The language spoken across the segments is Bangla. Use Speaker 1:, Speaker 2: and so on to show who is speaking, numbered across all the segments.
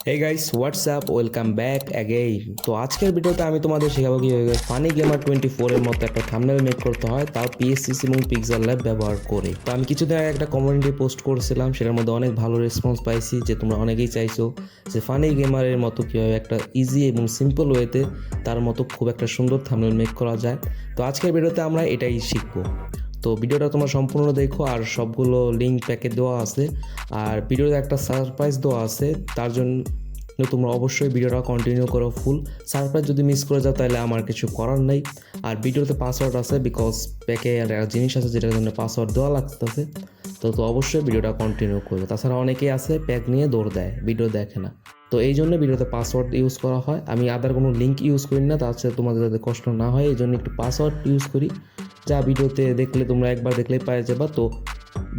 Speaker 1: হে guys what's up welcome back again. তো আজকের ভিডিওতে আমি তোমাদের শেখাবো কীভাবে ফানি গেমার 24 এর মতো একটা থাম্বনেল মেক করতে হয়, তাও পিএসসিসি এবং পিক্সেল ল্যাব ব্যবহার করে। তো আমি কিছুদিন আগে একটা কমিউনিটি পোস্ট করেছিলাম, সেটার মধ্যে অনেক ভালো রেসপন্স পাইছি যে তোমরা অনেকেই চাইছো যে ফানি গেমারের মতো কীভাবে একটা ইজি এবং সিম্পল ওয়েতে তার মতো খুব একটা সুন্দর থাম্বনেল মেক করা যায়। তো আজকের ভিডিওতে আমরা এটাই শিখবো। তো ভিডিওটা তোমরা সম্পূর্ণ দেখো, আর সবগুলো লিঙ্ক প্যাকে দেওয়া আছে, আর ভিডিওতে একটা সারপ্রাইজ দেওয়া আছে, তার জন্য তোমরা অবশ্যই ভিডিওটা কন্টিনিউ করো ফুল। সারপ্রাইজ যদি মিস করে যাও তাহলে আমার কিছু করার নেই। আর ভিডিওতে পাসওয়ার্ড আছে, বিকজ প্যাকে একটা জিনিস আছে যেটার জন্য পাসওয়ার্ড দেওয়া লাগতেছে। তো অবশ্যই ভিডিওটা কন্টিনিউ করবে। তাছাড়া অনেকেই আছে প্যাক নিয়ে দৌড় দেয়, ভিডিও দেখে না। তো এই জন্য ভিডিওতে পাসওয়ার্ড ইউজ করা হয়। আমি আদার কোনো লিঙ্ক ইউজ করি না, তাছাড়া তোমাদের যাতে কষ্ট না হয় এই জন্য একটু পাসওয়ার্ড ইউজ করি, যা ভিডিওতে দেখলে তোমরা একবার দেখলেই পাওয়া যাবে। তো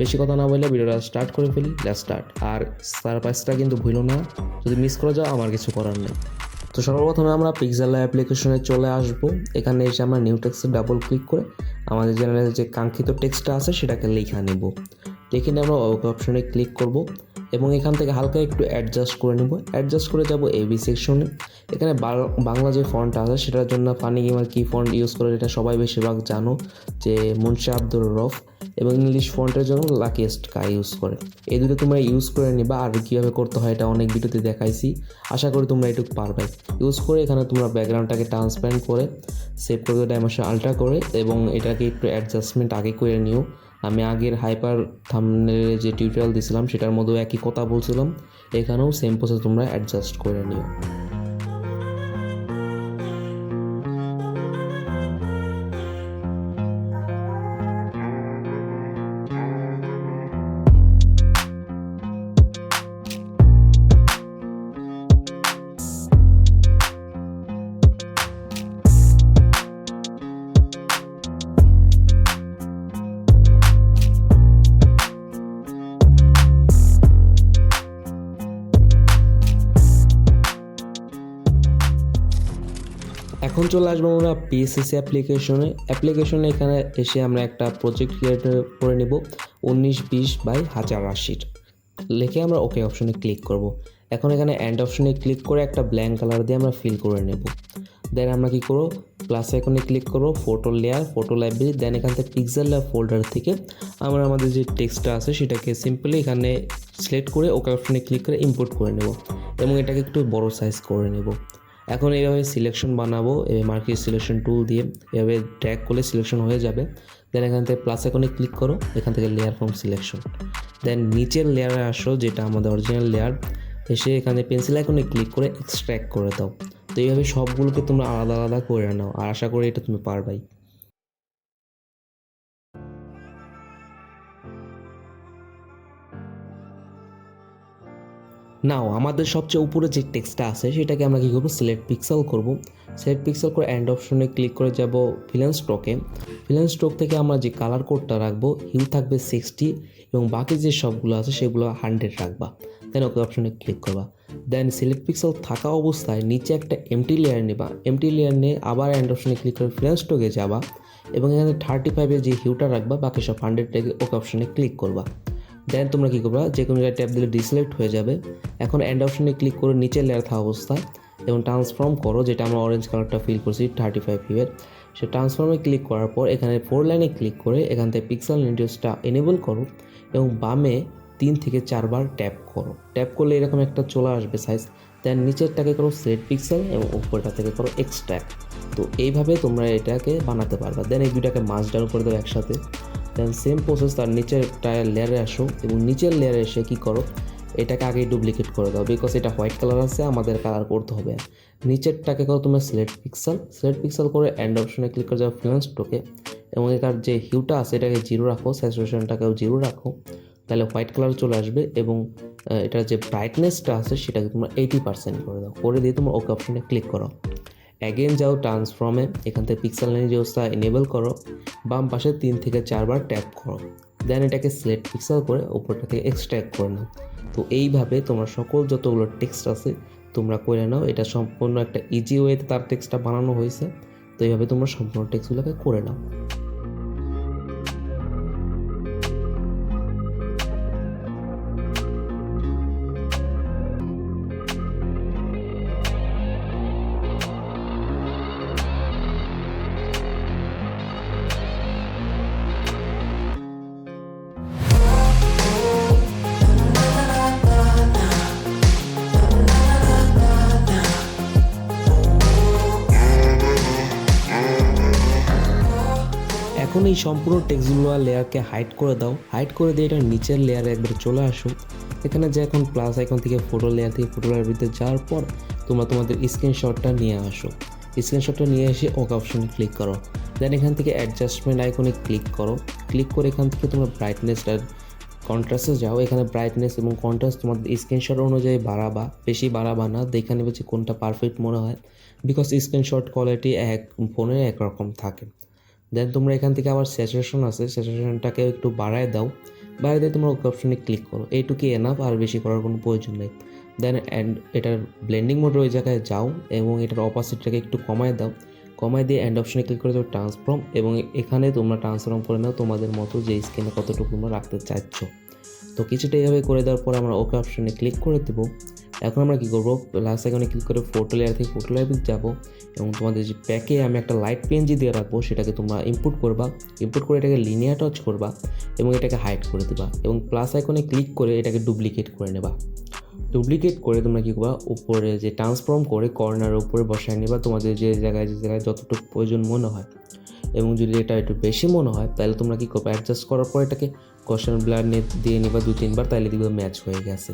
Speaker 1: বেশি কথা না বললে ভিডিওটা স্টার্ট করে ফেলি। Let's start. আর সারপ্রাইজটা কিন্তু ভুলো না, যদি মিস করে যাও আমার কিছু করার নেই। তো সর্বপ্রথমে আমরা পিক্সেল অ্যাপ্লিকেশনে চলে আসব। এখানে এসে আমরা নিউ টেক্সটে ডাবল ক্লিক করে আমাদের চ্যানেলের যে কাঙ্ক্ষিত টেক্সটটা আছে সেটাকে লেখা নেব। লিখে নিয়ে আমরা ওকে অপশনে ক্লিক করব এবং এখান থেকে হালকা একটু অ্যাডজাস্ট করে নেব। অ্যাডজাস্ট করে যাব এবি সেকশনে। এখানে বাংলা যে ফন্টটা আছে সেটার জন্য ফানি গেমার কি ফন্ট ইউজ করে এটা সবাই বেশিরভাগ জানো, যে মুনশি আব্দুর রফ। এবং ইংলিশ ফন্টের জন্য লাকিয়েস্ট কাই ইউজ করে। এই দুটো তোমরা ইউজ করে নিবা। আর কীভাবে করতে হয় এটা অনেক ভিডিওতে দেখাইছি, আশা করি তোমরা এটুকু পারবে। ইউজ করে এখানে তোমরা ব্যাকগ্রাউন্ডটাকে ট্রান্সপারেন্ট করে সেভ করে ডাইমেনশন আল্ট্রা করে এবং এটাকে একটু অ্যাডজাস্টমেন্ট আগে করে নিও। আমি আগের হাইপার থাম্বনেলের যে টিউটোরিয়াল দিয়েছিলাম সেটার মধ্যেও একই কথা বলছিলাম, এখানেও সেম প্রসেস তোমরা অ্যাডজাস্ট করে নিও। এখন চলে আসবো আমরা পিএসসিসি অ্যাপ্লিকেশনে এখানে এসে আমরা একটা প্রজেক্ট ক্রিয়েট করে নেব 1920/1080 লিখে আমরা ওকে অপশনে ক্লিক করব। এখন এখানে এন্ড অপশনে ক্লিক করে একটা ব্ল্যাঙ্ক কালার দিয়ে আমরা ফিল করে নেব। দেন আমরা কী করবো, প্লাস আইকনে ক্লিক করবো, ফটো লেয়ার, ফটো লাইব্রেরি। দেন এখান থেকে পিক্সেল ল্যাব ফোল্ডার থেকে আমরা আমাদের যে টেক্সটটা আছে সেটাকে সিম্পলি এখানে সিলেক্ট করে ওকে অপশনে ক্লিক করে ইম্পোর্ট করে নেব এবং এটাকে একটু বড় সাইজ করে নেব। এখন এইভাবে সিলেকশন বানাবো, এই মার্কি সিলেকশন টুল দিয়ে এভাবে ড্র্যাগ করলে সিলেকশন হয়ে যাবে। দেন এখান থেকে প্লাস আইকনে ক্লিক করো, এখান থেকে লেয়ার ফ্রম সিলেকশন। দেন নিচের লেয়ারে আসো যেটা আমাদের অরিজিনাল লেয়ার, এসে এখানে পেন্সিল আইকনে ক্লিক করে এক্সট্র্যাক্ট করে দাও। তো এইভাবে সবগুলোকে তোমরা আলাদা আলাদা করে নাও, আর আশা করি এটা তুমি পারবাই। নাও আমাদের সবচেয়ে উপরে যে টেক্সটটা আছে সেটাকে আমরা কী করবো, সিলেক্ট পিক্সেল করব। সিলেক্ট পিক্সেল করে এন্ড অপশনে ক্লিক করে যাব ফিল স্ট্রোকে। ফিল স্ট্রোক থেকে আমরা যে কালার কোডটা রাখবো হিউ থাকবে 60 এবং বাকি যে সবগুলো আছে সেগুলো 100 রাখবা। দেন ওকে অপশনে ক্লিক করবা। দেন সিলেক্ট পিক্সেল থাকা অবস্থায় নিচে একটা এমটি লেয়ার নেবা। এমটি লেয়ার নিয়ে আবার এন্ড অপশনে ক্লিক করে ফিল স্ট্রোকে যাবা এবং এখানে 35-এর যে হিউটা রাখবা, বাকি সব 100 রেখে ওকে অপশনে ক্লিক করবা। দেন তোমরা কী করবা, যে কোনো জায়গায় ট্যাপ দিলে ডিসিলেক্ট হয়ে যাবে। এখন এন্ড অপশনে ক্লিক করে নিচের লেয়ার থাকা অবস্থায় এবং ট্রান্সফর্ম করো, যেটা আমরা অরেঞ্জ কালারটা ফিল করছি 35 হিউয়ের। সে ট্রান্সফর্মে ক্লিক করার পর এখানে 4 লাইনে ক্লিক করে এখান থেকে পিক্সেল রিডিউসটা এনেবল করো এবং বামে 3 থেকে 4 বার ট্যাপ করো। ট্যাপ করলে এরকম একটা চলে আসবে সাইজ। দেন নিচেরটাকে করো সিলেক্ট পিক্সেল এবং উপরটা থেকে করো এক্সট্র্যাক্ট। তো এইভাবে তোমরা এটাকে বানাতে পারবা। দেন এই দুটাকে মাস ডাউন করে দেবো একসাথে। দেন সেম প্রসেস তার নিচের লেয়ারে আসো এবং নিচের লেয়ারে এসে কী করো, এটাকে আগেই ডুপ্লিকেট করে দাও, বিকজ এটা হোয়াইট কালার আছে, আমাদের কালার করতে হবে। নিচেরটাকে করো তোমরা সিলেক্ট পিক্সেল করে এন্ড অপশনে ক্লিক করে যাও ফিল স্ট্রোকে এবং এটার যে হিউটা আছে এটাকে 0 রাখো, স্যাচুরেশনটাকেও 0 রাখো, তাহলে হোয়াইট কালার চলে আসবে। এবং এটার যে ব্রাইটনেসটা আছে সেটাকে তোমরা 80% করে দাও, করে দিয়ে তোমরা ওকে অপশনে ক্লিক করো। অ্যাগেন যাও ট্রান্সফর্মে, এখান থেকে পিক্সেল রিডিউসটা এনেবল করো, বাম পাশে 3 থেকে 4 বার ট্যাপ করো। দেন এটাকে সিলেক্ট পিক্সেল করে উপরটা থেকে এক্সট্র্যাক্ট করে নাও। তো এইভাবে তোমরা সকল যতগুলো টেক্সট আছে তোমরা করে নাও। এটা সম্পূর্ণ একটা ইজি ওয়েতে তার টেক্সটটা বানানো হয়েছে। তো এইভাবে তোমরা সম্পূর্ণ টেক্সটগুলোকে করে নাও। এই সম্পূর্ণ টেক্সটগুলো লেয়ারকে হাইড করে দাও, হাইড করে দিয়ে এটা নিচের লেয়ারে একবার চলে আসো। এখানে যে এখন প্লাস আইকন থেকে ফটো লেয়ার থেকে ফটো লেয়ার ভিতরে যাওয়ার পর তোমরা তোমাদের স্ক্রিনশটটা নিয়ে আসো। স্ক্রিনশটটা নিয়ে এসে ওকে অপশনে ক্লিক করো। দেন এখান থেকে অ্যাডজাস্টমেন্ট আইকনে ক্লিক করো। ক্লিক করে এখান থেকে তোমরা ব্রাইটনেস আর কন্ট্রাস্টে যাও। এখানে ব্রাইটনেস এবং কন্ট্রাস্ট তোমাদের স্ক্রিনশট অনুযায়ী বাড়াবা, বেশি বাড়াবা না, দেখে নেবে যে কোনটা পারফেক্ট মনে হয়, বিকজ স্ক্রিনশট কোয়ালিটি এক ফোনের একরকম থাকে। দেন তোমরা এখান থেকে আবার স্যাচুরেশন আছে, স্যাচুরেশনটাকে একটু বাড়ায় দাও, বাড়িয়ে দিয়ে তোমরা ওকে অপশনে ক্লিক করো। এইটুকুই এনাফ, আর বেশি করার কোনো প্রয়োজন নেই। দেন এটার ব্লেন্ডিং মোডের ওই জায়গায় যাও এবং এটার অপাসিটিটাকে একটু কমায় দাও, কমায় দিয়ে এন্ড অপশনে ক্লিক করে দাও ট্রান্সফর্ম, এবং এখানে তোমরা ট্রান্সফর্ম করে নাও তোমাদের মতো যে স্ক্রিনে কতটুকু তোমরা রাখতে চাচ্ছ। তো কিছুটা এইভাবে করে দেওয়ার পর আমরা ওকে অপশনে ক্লিক করে দেবো। এখন আমরা কী করবো, লাস্ট আইকনে ক্লিক করে ফটো লেয়ার থেকে ফটো লেয়ার যাবো এবং তোমাদের যে প্যাকে আমি একটা লাইট পিএনজি দিয়ে রাখবো সেটাকে তোমরা ইম্পোর্ট করবা। ইম্পোর্ট করে এটাকে লিনিয়ার টাচ করবা এবং এটাকে হাইড করে দেবা এবং প্লাস আইকনে ক্লিক করে এটাকে ডুপ্লিকেট করে নেবা। ডুপ্লিকেট করে তোমরা কী করবা, উপরে যে ট্রান্সফর্ম করে কর্নারের উপরে বসায় নেবা তোমাদের যে জায়গায় যতটুকু প্রয়োজন মনে হয়। এবং যদি এটা একটু বেশি মনে হয় তাহলে তোমরা কী করবে, অ্যাডজাস্ট করার পর এটাকে গসিয়ান ব্লার নেট দিয়ে নিবা 2-3 বার, তাহলে দেখবে ম্যাচ হয়ে গেছে।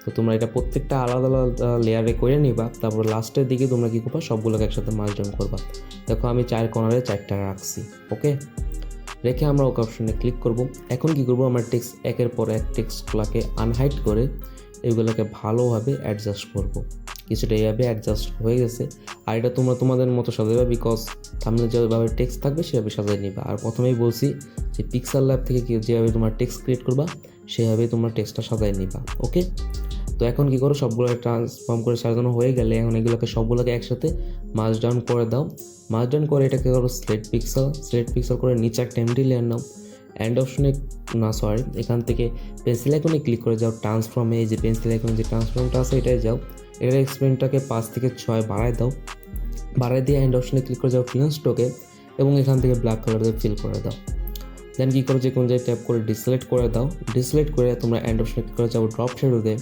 Speaker 1: তো তোমরা এটা প্রত্যেকটা আলাদা আলাদা লেয়ারে করে নিবা। তারপর লাস্টের দিকে তোমরা কী করবা, সবগুলোকে একসাথে মার্জ ডাউন করবা। দেখো আমি 4 কর্নারে 4টা রাখছি। ওকে, রেখে আমরা ওকে অপশনে ক্লিক করব। এখন কী করবো, আমরা টেক্সট একের পর এক টেক্সটগুলোকে আনহাইড করে এগুলোকে ভালোভাবে অ্যাডজাস্ট করব। কিছুটা এইভাবে অ্যাডজাস্ট হয়ে গেছে। আর এটা তোমরা তোমাদের মতো সাজাবে, বিকজ সামনে যেভাবে টেক্সট থাকবে সেভাবে সাজিয়ে নিবা। আর প্রথমেই বলছি যে পিক্সেল ল্যাব থেকে যেভাবে তোমার টেক্সট ক্রিয়েট করবা সেভাবে তোমরা টেক্সটটা সাজিয়ে নিবা। ওকে, তো এখন কী করো, সবগুলোকে ট্রান্সফর্ম করে সাজানো হয়ে গেলে এখন এগুলোকে সবগুলোকে একসাথে মার্জ ডাউন করে দাও। মার্জ ডাউন করে এটাকে করো সিলেক্ট পিক্সেল করে নিচে একটা এমটি লেয়ার নাও। এন্ড অপশনে এখান থেকে পেন্সিল আইকনে ক্লিক করে যাও। ট্রান্সফর্মে এই যে পেন্সিল আইকনে যে ট্রান্সফর্মটা আছে এটাই যাও। এটার এক্সপেরিমেন্টটাকে 5 থেকে 6 বাড়ায় দাও। বাড়ায় দিয়ে এন্ড অপশনে ক্লিক করে যাও ফিল স্ট্রোকে এবং এখান থেকে ব্ল্যাক কালার দিয়ে ফিল করে দাও। দেন কী করো, যে কোনো জায়গায় ট্যাপ করে ডিসলেক্ট করে দাও। ডিসলেক্ট করে তোমরা এন্ড অপশনে ক্লিক করে যাও ড্রপ শ্যাডোতে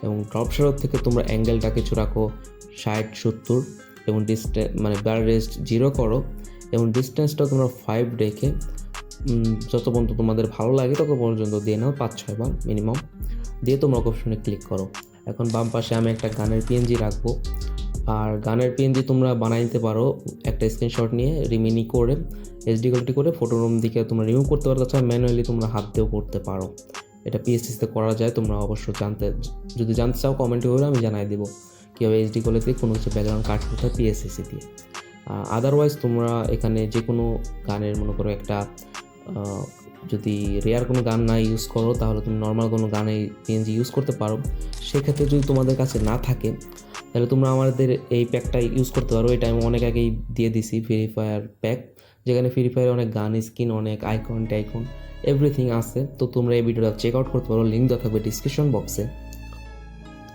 Speaker 1: এবং ড্রপ শ্যাডো থেকে তোমরা অ্যাঙ্গেলটা কিছু রাখো 60-70 এবং মানে ব্লার রেস্ট 0 করো এবং ডিস্টেন্সটা তোমরা 5 রেখে যত পর্যন্ত তোমাদের ভালো লাগে তত পর্যন্ত দিয়ে নাও, 5-6 বার মিনিমাম দিয়ে তোমরা অপশনে ক্লিক করো। এখন বাম পাশে আমি একটা গানের পিএনজি রাখবো। আর গানের পিএনজি তোমরা বানাই নিতে পারো একটা স্ক্রিনশট নিয়ে রিমিনি করে এইচডি কোয়ালিটি করে ফটো রুম দিকে তোমরা রিমুভ করতে পারো। তাছাড়া ম্যানুয়ালি তোমরা হাত দিয়েও করতে পারো, এটা পিএসসিতে করা যায়। তোমরা অবশ্য যদি জানতে চাও কমেন্টে করে আমি জানাই দেবো কীভাবে এইচডি কোয়ালিটি কোনো কিছু ব্যাকগ্রাউন্ড কাট করতে হয় পিএসসি দিয়ে। আদারওয়াইজ তোমরা এখানে যে কোনো গানের মনে করো একটা যদি রেয়ার কোনো গান না ইউজ করো তাহলে তুমি নর্মাল কোনো গানে পিএনজি ইউজ করতে পারো। সেক্ষেত্রে যদি তোমাদের কাছে না থাকে তাহলে তোমরা আমাদের এই প্যাকটা ইউজ করতে পারো। এটা আমি অনেক আগেই দিয়ে দিছি, ফ্রি ফায়ার প্যাক, যেখানে ফ্রি ফায়ারে অনেক গান স্কিন, অনেক আইকন টাইকন এভরিথিং আছে। তো তোমরা এই ভিডিওটা চেক আউট করতে পারো, লিঙ্ক দেওয়া থাকবে ডিসক্রিপশন বক্সে।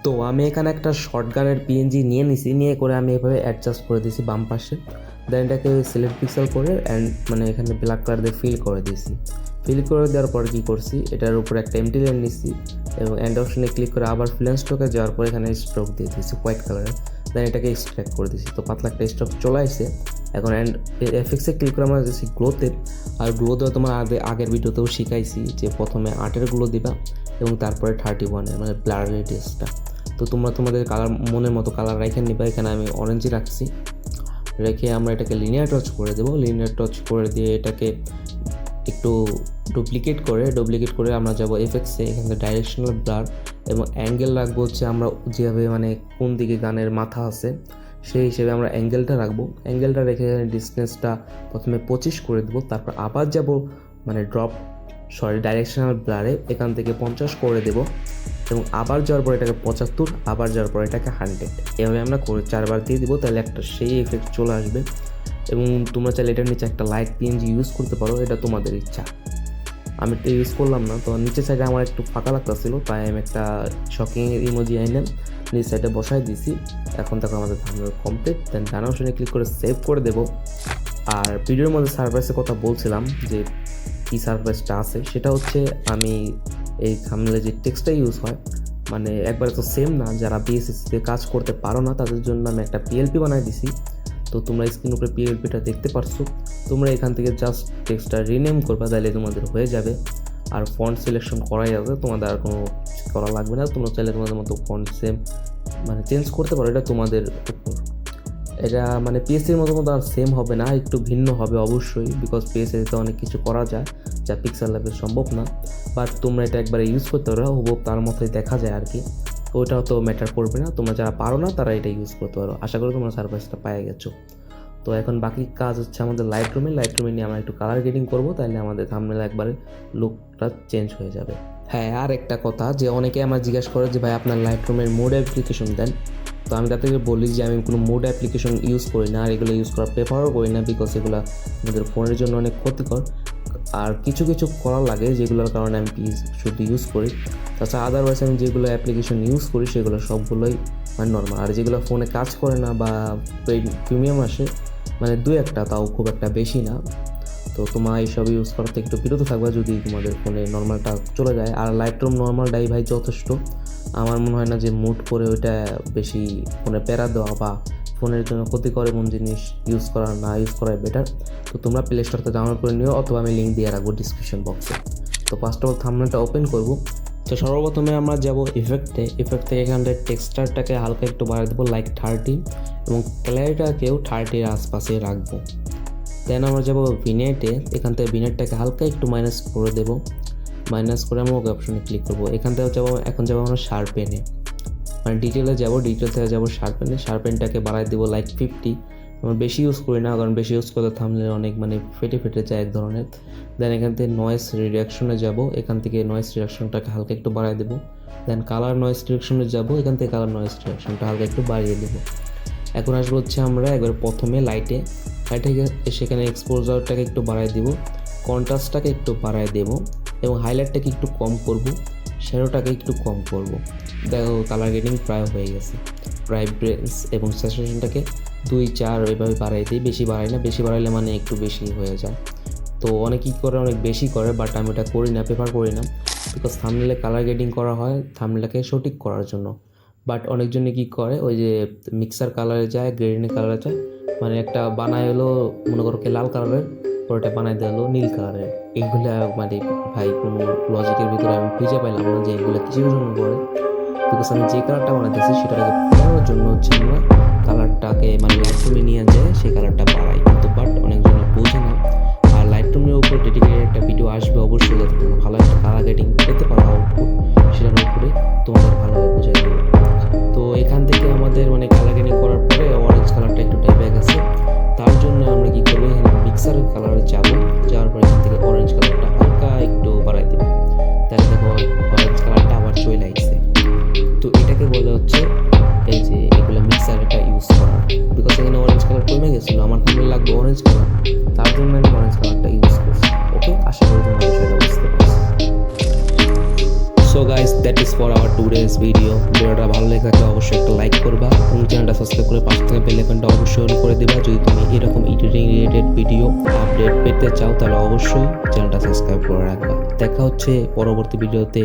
Speaker 1: তো আমি এখানে একটা শর্ট গানের পিএনজি নিয়ে করে আমি এভাবে অ্যাডজাস্ট করে দিয়েছি বাম পাশে। দেন এটাকে সিলেক্ট পিক্সেল করে মানে এখানে ব্ল্যাক কালার দিয়ে ফিল করে দিয়েছি। ফিল করে দেওয়ার পর কী করছি, এটার উপর একটা এমটি লেয়ার নিচ্ছি এবং এন্ড অপশনে ক্লিক করে আবার ফিল স্ট্রোকে যাওয়ার পর এখানে স্ট্রোক দিয়ে দিয়েছি হোয়াইট কালারের। দেন এটাকে এক্সট্র্যাক্ট করে দিয়েছি। তো পাতলা একটা স্ট্রোক চলে আসছে। এখন এফএক্সে ক্লিক করে আমরা দিচ্ছি গ্লোতে। আর গ্লো দেওয়া তোমার আগের ভিডিওতেও শিখাইছি যে প্রথমে 8-এর গ্লো দিবা এবং তারপরে 31-এর মানে ব্লার রেডিয়াসটা। তো তোমরা তোমাদের কালার মনের মতো কালার রেখে নিবা। এখানে আমি অরেঞ্জই রাখছি। রেখে আমরা এটাকে লিনিয়ার টাচ করে দেবো। লিনিয়ার টাচ করে দিয়ে এটাকে একটু ডুপ্লিকেট করে আমরা যাবো এফএক্সে। এখান থেকে ডাইরেকশনাল ব্লার এবং অ্যাঙ্গেল রাখবো হচ্ছে আমরা যেভাবে মানে কোন দিকে গানের মাথা আছে সেই হিসেবে আমরা অ্যাঙ্গেলটা রাখবো। অ্যাঙ্গেলটা রেখে প্রথমে 25 করে দেবো। তারপর আবার যাব মানে ডাইরেকশনাল ব্লারে এখান থেকে 50 করে দেবো এবং আবার যাওয়ার পর এটাকে 75, আবার যাওয়ার পর এটাকে 100। এভাবে আমরা 4 বার দিয়ে দিব, তাহলে একটা সেই এফেক্ট চলে আসবে। এবং তোমরা চাইলে এটার নিচে একটা লাইট পিএনজি ইউজ করতে পারো, এটা তোমাদের ইচ্ছা। আমি তো ইউজ করলাম না, তো নিচের সাইডে আমার একটু ফাঁকা লাগতেছিল, তাই আমি একটা শকিং ইমোজি আইনেন নিচ সাইডে বসাই দিছি। এখন দেখো আমাদের থাম্বনেল কমপ্লিট। দেন ডান অপশনে ক্লিক করে সেভ করে দেবো। আর ভিডিওর মধ্যে সারপ্রাইজের কথা বলছিলাম যে কী সারপ্রাইজটা আছে, সেটা হচ্ছে আমি এই থাম্বনেলে যে টেক্সটটা ইউজ হয় মানে একবারে তো সেম না। যারা বিএসএসসিতে কাজ করতে পারো না তাদের জন্য আমি একটা পিএলপি বানাই দিছি। তো তো তোমরা স্ক্রিন উপরে পিএলপিটা দেখতে পারছো, তোমরা এখান থেকে জাস্ট টেক্সটটা রিনেম করবা, তাহলে তোমাদের হয়ে যাবে। আর ফন্ট সিলেকশন করাই আছে, তোমাদের আর কোনো করা লাগবে না। তোমরা চাইলে তোমাদের মতো ফন্ট সেম মানে চেঞ্জ করতে পারো, এটা তোমাদের উপর। এটা মানে পিএসসির মতো আর সেম হবে না, একটু ভিন্ন হবে অবশ্যই, বিকজ পিএসসিতে অনেক কিছু করা যায় যা পিক্সেল ল্যাবে সম্ভব না। বাট তোমরা এটা একবারে ইউজ করতে পারো, হুবহু তার মতোই দেখা যায় আর কি। তো ওটাও তো ম্যাটার করবে না, তোমরা যারা পারো না তারা এটা ইউজ করতে পারো। আশা করি তোমরা সারপ্রাইজটা পেয়ে গেছো। তো এখন বাকি কাজ হচ্ছে আমাদের লাইটরুমে নিয়ে আমরা একটু কালার গ্রেডিং করবো, তাহলে আমাদের থাম্বনেল একবারে লুকটা চেঞ্জ হয়ে যাবে। হ্যাঁ, আর একটা কথা, যে অনেকে আমার জিজ্ঞাসা করে যে ভাই আপনার লাইটরুমের মোড অ্যাপ্লিকেশন দেন। তো আমি তাদেরকে বলি যে আমি কোনো মোড অ্যাপ্লিকেশন ইউজ করি না, আর এগুলো ইউজ করার প্রেফারও করি না, বিকজ এগুলো আমাদের ফোনের জন্য অনেক ক্ষতিকর। আর কিছু করা লাগে যেগুলোর কারণে আমি শুধু ইউজ করি। তাছাড়া আদারওয়াইজ আমি যেগুলো অ্যাপ্লিকেশন ইউজ করি সেগুলো সবগুলোই মানে নর্মাল। আর যেগুলো ফোনে কাজ করে না বা প্রিমিয়াম আসে মানে 2-1টা, তাও খুব একটা বেশি না। তো তোমরা এইসব ইউজ করতে একটু বিরত থাকবে যদি তোমাদের ফোনে নর্মালটা চলে যায়। আর লাইটরুম নর্মালটাই ভাই যথেষ্ট। আমার মনে হয় না যে মুড করে ওইটা বেশি ফোনে প্যারা দেওয়া বা ফোনের জন্য ক্ষতিকর এমন জিনিস ইউজ করাই বেটার। তো তোমরা প্লে স্টোরতে ডাউনলোড করে নিও, অথবা আমি লিঙ্ক দিয়ে রাখবো ডিসক্রিপশন বক্সে। তো ফার্স্ট অফ অল থাম্বনেলটা ওপেন করব। তো সর্বপ্রথমে আমরা যাব ইফেক্ট থেকে এখানটায় টেক্সচারটাকে হালকা একটু বাড়িয়ে দেবো লাইক 30, এবং ক্ল্যারিটিটাকেও 30-এর আশপাশে রাখবো। দেন আমরা যাবো ভিনেটে, এখান থেকে ভিনেটটাকে হালকা একটু মাইনাস করে দেবো। মাইনাস করে আমরা ওকে অপশনে ক্লিক করবো। এখান থেকে এখন যাবো আমরা শার্পেনে, মানে ডিটেল থেকে যাবো শার্পেনটাকে বাড়াই দেবো লাইক 50। আমরা বেশি ইউজ করি না, কারণ বেশি ইউজ করলে থাম্বনেল অনেক মানে ফেটে যায় এক ধরনের। দেন এখান থেকে নয়েজ রিডাকশনে যাব, এখান থেকে নয়েজ রিডাকশনটাকে হালকা একটু বাড়াই দেবো। দেন কালার নয়েজ রিডাকশনে যাব, এখান থেকে কালার নয়েজ রিডাকশনটা হালকা একটু বাড়িয়ে দেবো। এখন আসবো হচ্ছে আমরা একবার প্রথমে লাইটে সেখানে এক্সপোজারটাকে একটু বাড়াই দেবো, কন্ট্রাস্টটাকে একটু বাড়াই দেবো, এবং হাইলাইটটাকে একটু কম করব, শ্যাডোটাকে একটু কম করব। দেখো কালার গ্রেডিং প্রায় হয়ে গেছে। ব্রাইটনেস এবং স্যাচুরেশনটাকে 2-4 এভাবে বাড়াই দিই, বেশি বাড়াই না, বেশি বাড়াইলে মানে একটু বেশি হয়ে যায়। তো অনেকেই করে অনেক বেশি করে, বাট আমি এটা করি না, প্রেফার করি না, বিকজ থাম্বনেলে কালার গ্রেডিং করা হয় থাম্বনেলটাকে সঠিক করার জন্য। বাট অনেকজনে কী করে, ওই যে মিক্সার কালারে যায়, গ্রেডিংয়ের কালারে যায়, মানে একটা বানায় হলো মনে করো কি লাল কালারের, ওটা বানাই দেওয়া হলো নীল কালারের। এইগুলা মানে ভাই কোনো লজিকের ভিতরে আমি খুঁজে পাইলাম না যে এগুলো কিসের জন্য করে। বিকজ আমি যে কালারটা বানাইতেছি সেটাকে করার জন্য হচ্ছে আমরা কালারটাকে মানে লাইটরুমে নিয়ে যায় সেই কালারটা বাড়াই, কিন্তু বাট অনেকজন বোঝে না। আর লাইটরুমের উপর ডেডিকেটেড একটা ভিডিও আসবে অবশ্যই, যাতে তোমরা ভালো একটা কালার গ্রেডিং পেতে পারো আউটপুট, সেটার উপরে তোমাদের ভালোভাবে বোঝাই দেবে। তো এখান থেকে আমাদের মানে কালার গ্রেডিং করার পরে অরেঞ্জ কালারটা একটু টাইপে গেছে, তার জন্য আমরা কী করবো, এখানে মিক্সারের কালারে যাওয়ার পরে এখান থেকে অরেঞ্জ কালারটা হালকা একটু বাড়াই দেবো। তাহলে দেখো অরেঞ্জ কালারটা আবার চলে আসছে। তো এটাকে বলে হচ্ছে এই যে এগুলো মিক্সারটা ইউজ করা, বিকজ এখানে অরেঞ্জ কালার কমে গেছিলো, আমার থাম্বনেল লাগবে অরেঞ্জ কালার, তার জন্য আমি অরেঞ্জ কালারটা ইউজ করছি। ওকে, আশা করি তোমরা বিষয়টা বুঝতে পারছো। So guys, that is for our today's video. ভিডিওটা ভালো লেগে থাকলে অবশ্যই একটা লাইক করবা, এবং চ্যানেলটা সাবস্ক্রাইব করে পাশে থাকা বেল আইকনটা অবশ্যই অন করে দিবা। যদি তুমি এরকম এডিটিং রিলেটেড ভিডিও আপডেট পেতে চাও তাহলে অবশ্যই চ্যানেলটা সাবস্ক্রাইব করে রাখবা। দেখা হচ্ছে পরবর্তী ভিডিওতে।